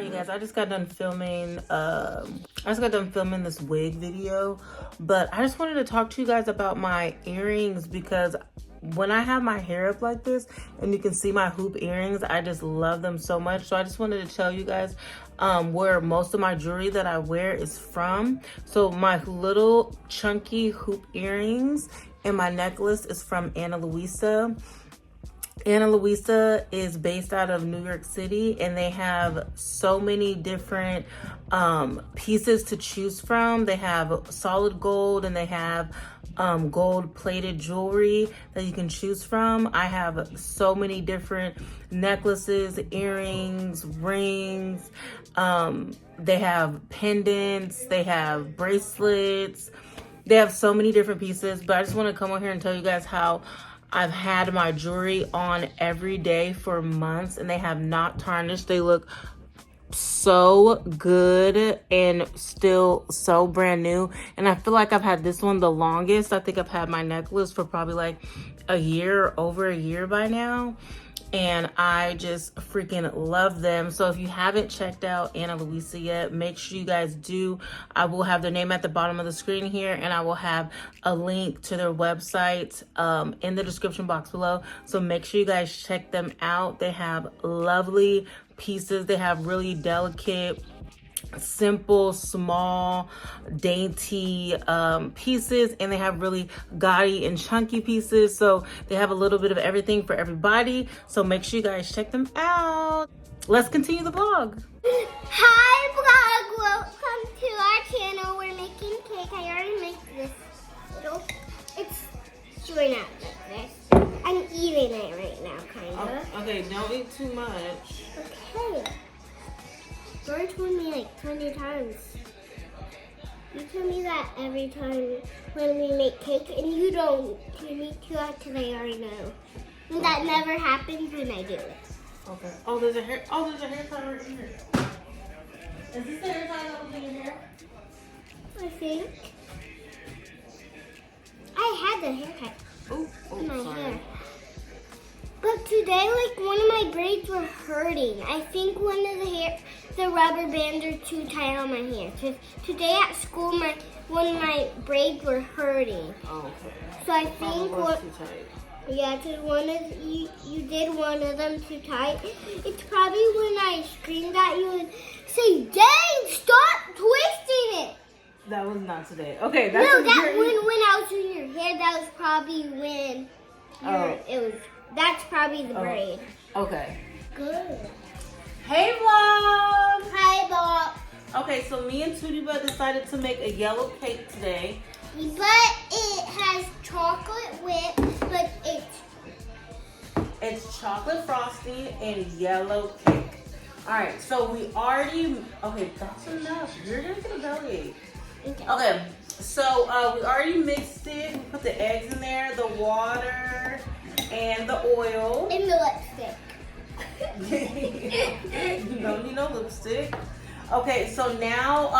Alright, you guys, I just got done filming this wig video, but I just wanted to talk to you guys about my earrings, because when I have my hair up like this and you can see my hoop earrings, I just love them so much. So I just wanted to tell you guys where most of my jewelry that I wear is from. So my little chunky hoop earrings and my necklace is from Ana Luisa. Ana Luisa is based out of New York City, and they have so many different pieces to choose from. They have solid gold, and they have gold plated jewelry that you can choose from. I have so many different necklaces, earrings, rings. They have pendants, they have bracelets. They have so many different pieces, but I just want to come on here and tell you guys how I've had my jewelry on every day for months and they have not tarnished. They look so good and still so brand new. And I feel like I've had this one the longest. I think I've had my necklace for probably like a year, over a year by now. And I just freaking love them. So if you haven't checked out Ana Luisa yet, make sure you guys do. I will have their name at the bottom of the screen here, and I will have a link to their website in the description box below. So make sure you guys check them out. They have lovely pieces. They have really delicate, simple, small, dainty pieces, and they have really gaudy and chunky pieces. So they have a little bit of everything for everybody. So make sure you guys check them out. Let's continue the vlog. Hi vlog, welcome to our channel. We're making cake. I already made this little, it's showing out like this. I'm eating it right now, kind of. Okay, don't eat too much. Okay. Dory told me like 20 times. You tell me that every time when we make cake, and you don't. You need to because I already know. And that never happens when I do it. Okay. Oh, there's a hair tie right here. Is this the hair tie that was in your hair? I think. I had the haircut in my hair. But today, like, one of my braids were hurting. I think one of the rubber bands are too tight on my hair. Today at school, one of my braids were hurting. Oh, okay. So I think too tight. Yeah, because you did one of them too tight. It's probably when I screamed at you and say, "Dang, stop twisting it." That was not today. Okay, that's when I was in your hair, that was probably when that's probably the braid. Okay. Good. Hey vlog! Hi Bob. Okay, so me and Tootie Bud decided to make a yellow cake today. But it has chocolate whip, but it's chocolate frosting and yellow cake. Alright, so that's enough. You're gonna get a bellyache. Okay, so we already mixed it. We put the eggs in there, the water, and the oil. And the lipstick. You don't need no lipstick. Okay, so now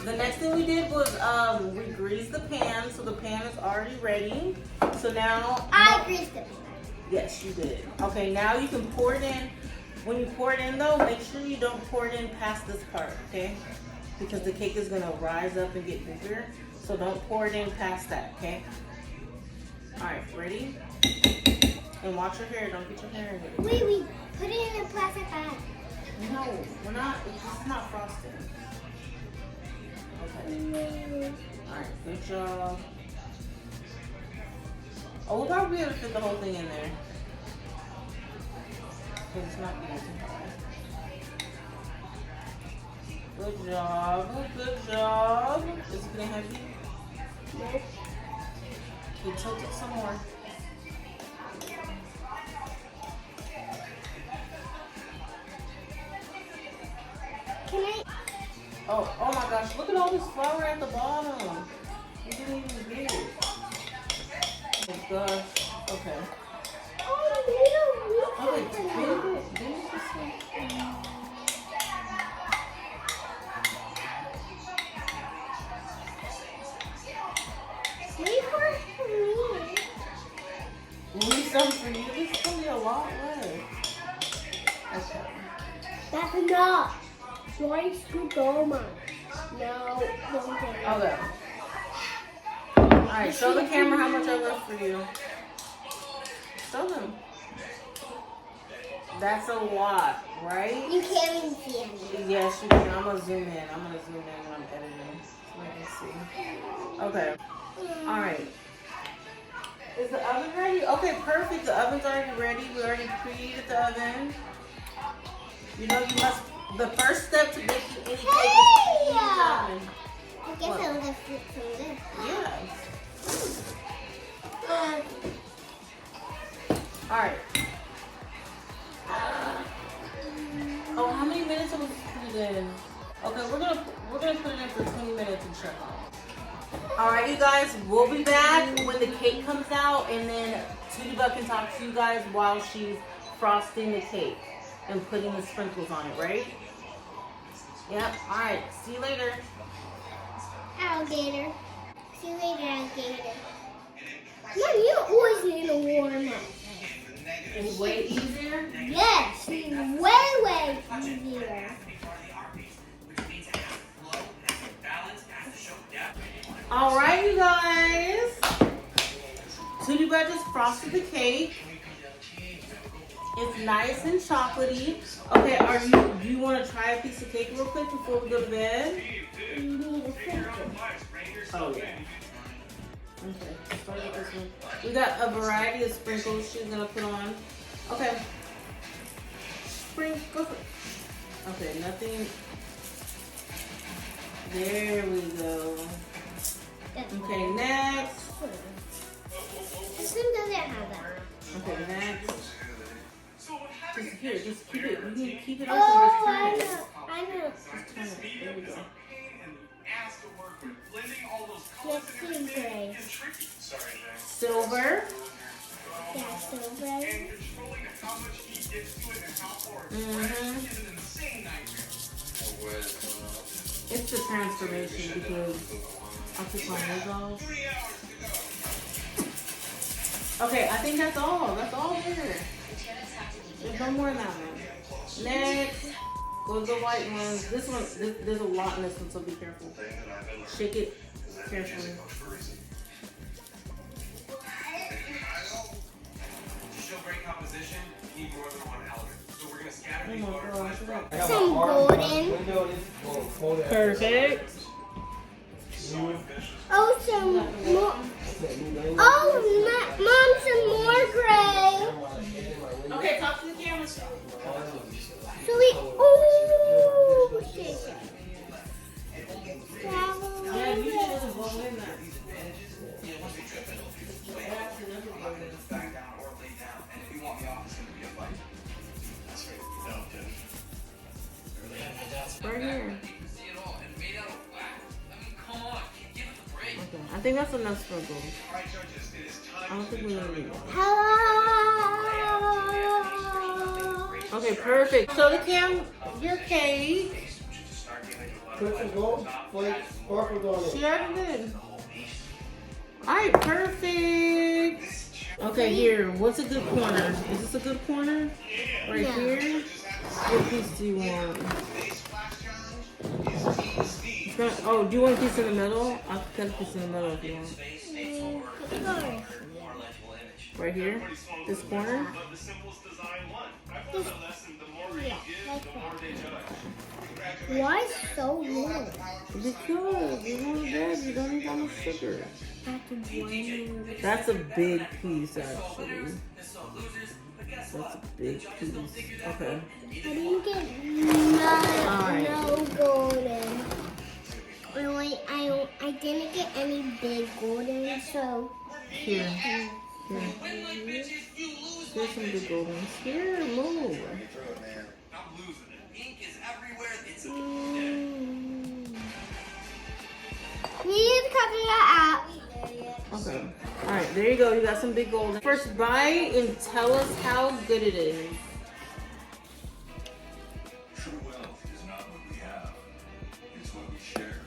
the next thing we did was we greased the pan, so the pan is already ready. So now I greased the pan. Yes, you did. Okay, now you can pour it in. When you pour it in though, make sure you don't pour it in past this part, okay? Because the cake is gonna rise up and get bigger. So don't pour it in past that, okay? Alright, ready? And watch your hair, don't get your hair in it. Wait, we put it in a plastic bag. No, we're not, it's not frosting. Okay. Alright, good job. Oh, we'll probably be able to fit the whole thing in there. Because it's not getting too high. Good job, good job. Is it getting heavy? Nope. Okay, tilt it some more. Oh my gosh, look at all this flour at the bottom. We didn't even get it. Oh my gosh. Okay. Oh, Okay, get it this way. Wait for me. Leave some for you. This is going to be a lot less. Okay. That's enough. One scoop all mine. No, don't get it. Okay. Alright, show the camera how much I left for you. Show them. That's a lot, right? You can't even see it. Yes, you can. I'm gonna zoom in. I'm gonna zoom in when I'm editing so I can see. Okay. Alright. Is the oven ready? Okay, perfect. The oven's already ready. We already preheated the oven. You know, you must. The first step to making any cake is preheating the oven. I guess I'll lift it from this. Yeah. Alright. Oh, how many minutes are we put it in? Okay, we're gonna put it in for 20 minutes and check out. Alright, you guys, we'll be back when the cake comes out, and then Tootie Buck can talk to you guys while she's frosting the cake and putting the sprinkles on it, right? Yep. Alright, see you later. Alligator. See you later, alligator. Mom, you always need a warm up. It's way easier? Yes, way easier. Alright, you guys. Tootie Buck just frosted the cake. It's nice and chocolatey. Okay, do you want to try a piece of cake real quick before we go to bed? You need a sprinkle. Oh, yeah. Okay, start with this one. We got a variety of sprinkles she's going to put on. Okay. Sprinkle. Okay, nothing. There we go. Okay, next. This one doesn't have that. Okay, next. Just keep it. You need to keep it up Oh, and just turn it. I know. Just turn it. There we go. Let's see gray. Silver. Yeah, silver. It's the transformation because I'll take my nails off. Okay, I think that's all. That's all there. There's no more in that one. Next, go to the white ones. This one, there's a lot in this one, so be careful. Shake it carefully. Some golden. Perfect. Oh, some more. Oh, Mom, some more gray. Okay, talk to the camera. So we. Oh, shit. Yeah, you should blow in that. Right here. Okay, I think that's enough sprinkles. I don't think we need more. Hello. Okay, perfect. Show the cam your cake. Put some gold flakes, sparkles on it. She already did. Alright, perfect. Okay, here. What's a good corner? Is this a good corner? Right Yeah. here? What piece do you want? Oh, do you want a piece in the middle? I'll cut a piece in the middle if you want. Right here? This corner? Yeah, like that. Why so long? Because you want to bed, you don't need that much sugar. That's one. That's a big piece, actually. That's a big piece. Okay. I didn't get Alright. no golden. I didn't get any big golden, so. Here. Here. Here's some big gold ones. Here, move. We need to cut that out. Okay. Alright, there you go. You got some big gold. First bite and tell us how good it is. True wealth is not what we have, it's what we share.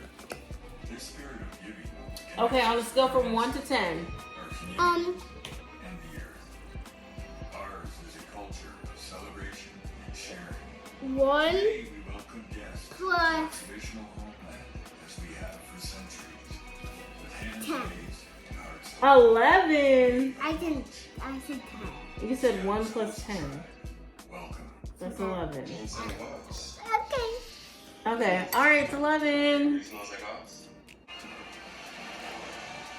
This spirit of giving. Okay, on a scale from 1 to 10. And the earth. Ours is a culture of celebration and sharing. One. Today we welcome guests plus traditional homeland as we have for centuries. With hands 10. raised and hearts 11. I said 10. You said 1 plus 10. welcome. That's 11. Okay. Okay. All right, it's 11. Smells like us.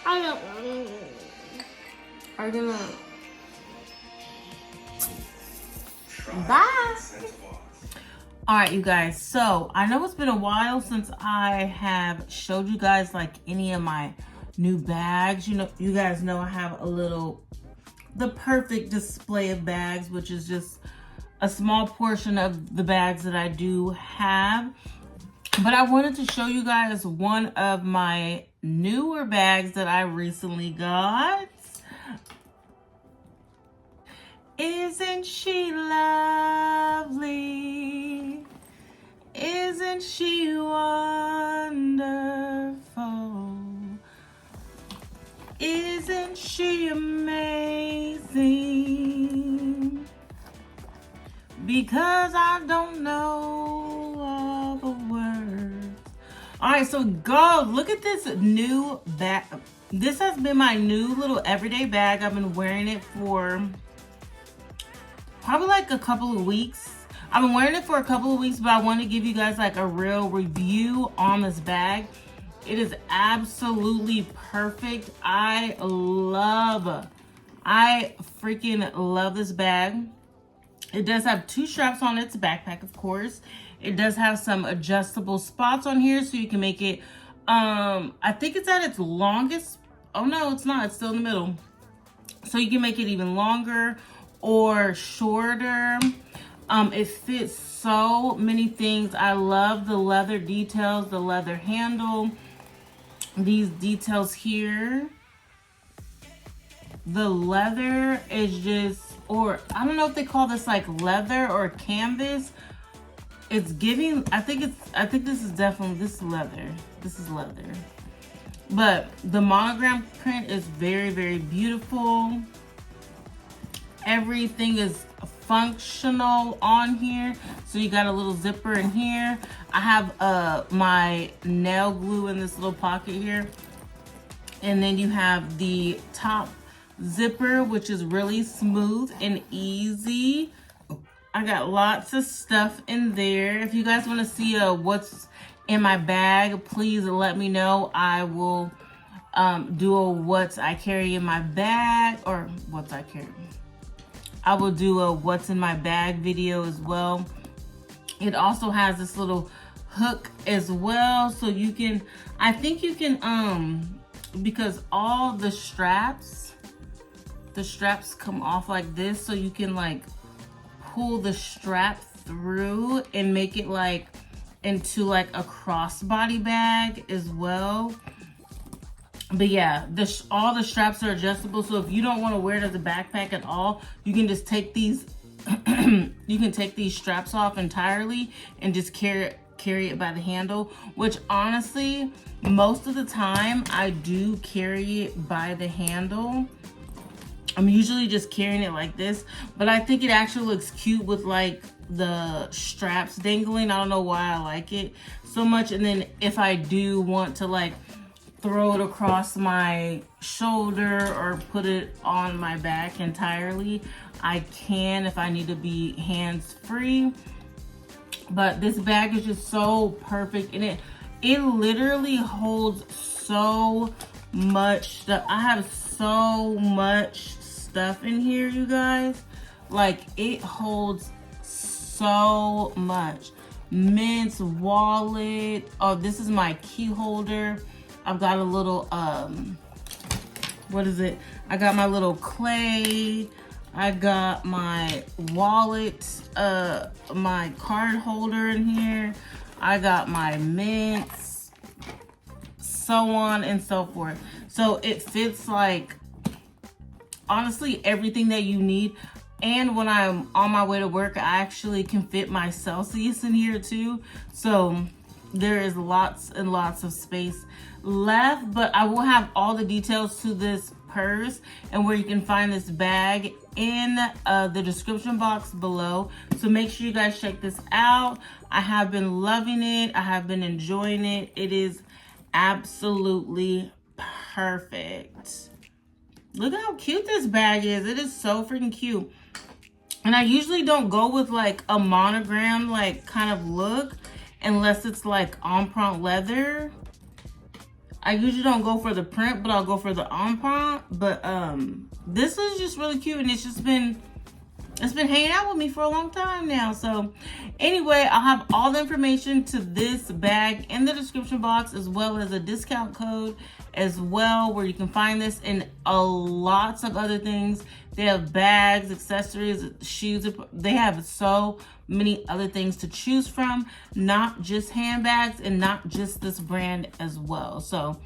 I don't know. Are you gonna? Try Bye. the scent of us. All right, you guys. So I know it's been a while since I have showed you guys like any of my new bags. You know, you guys know I have the perfect display of bags, which is just a small portion of the bags that I do have. But I wanted to show you guys one of my newer bags that I recently got. Isn't she lovely? Isn't she wonderful? Isn't she amazing? Because I don't know all the words. All right, so go look at this new bag. This has been my new little everyday bag. I've been wearing it for probably like a couple of weeks. I've been wearing it for a couple of weeks, but I want to give you guys like a real review on this bag. It is absolutely perfect. I freaking love this bag. It does have 2 straps on it. It's a backpack, of course. It does have some adjustable spots on here so you can make it, I think it's at its longest. Oh no, it's not. It's still in the middle. So you can make it even longer or shorter. It fits so many things. I love the leather details, the leather handle, these details here. The leather is just, or I don't know if they call this like leather or canvas. It's giving, I think this is leather. This is leather. But the monogram print is very, very beautiful. Everything is functional on here. So you got a little zipper in here. I have my nail glue in this little pocket here. And then you have the top zipper, which is really smooth and easy. I got lots of stuff in there. If you guys want to see what's in my bag, please let me know. I will do a what's I carry in my bag, or what's I carry. I will do a what's in my bag video as well. It also has this little hook as well, so you can, I think you can, because all the straps come off like this, so you can like pull the strap through and make it like into like a crossbody bag as well. But yeah, all the straps are adjustable, so if you don't want to wear it as a backpack at all, you can just take these you can take these straps off entirely and just carry it by the handle, which honestly most of the time I do carry it by the handle. I'm usually just carrying it like this, but I think it actually looks cute with like the straps dangling. I don't know why I like it so much. And then if I do want to like throw it across my shoulder or put it on my back entirely, I can if I need to be hands-free. But this bag is just so perfect, and it literally holds so much stuff. I have so much stuff in here, you guys. Like, it holds so much. Mint wallet. Oh, this is my key holder. I've got a little what is it? I got my little clay. I got my wallet, my card holder in here. I got my mints, so on and so forth. So it fits like, honestly, everything that you need. And when I'm on my way to work, I actually can fit my Celsius in here too. So there is lots and lots of space left, but I will have all the details to this purse and where you can find this bag in the description box below. So make sure you guys check this out. I have been loving it. I have been enjoying it. It is absolutely perfect. Look how cute this bag is. It is so freaking cute. And I usually don't go with like a monogram like kind of look unless it's like empreinte leather. I usually don't go for the print, but I'll go for the empreinte. But this is just really cute, and it's been hanging out with me for a long time now. So anyway, I'll have all the information to this bag in the description box, as well as a discount code as well, where you can find this and lots of other things. They have bags, accessories, shoes. They have so many other things to choose from, not just handbags and not just this brand as well. So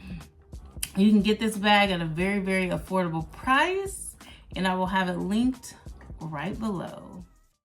you can get this bag at a very, very affordable price, and I will have it linked right below.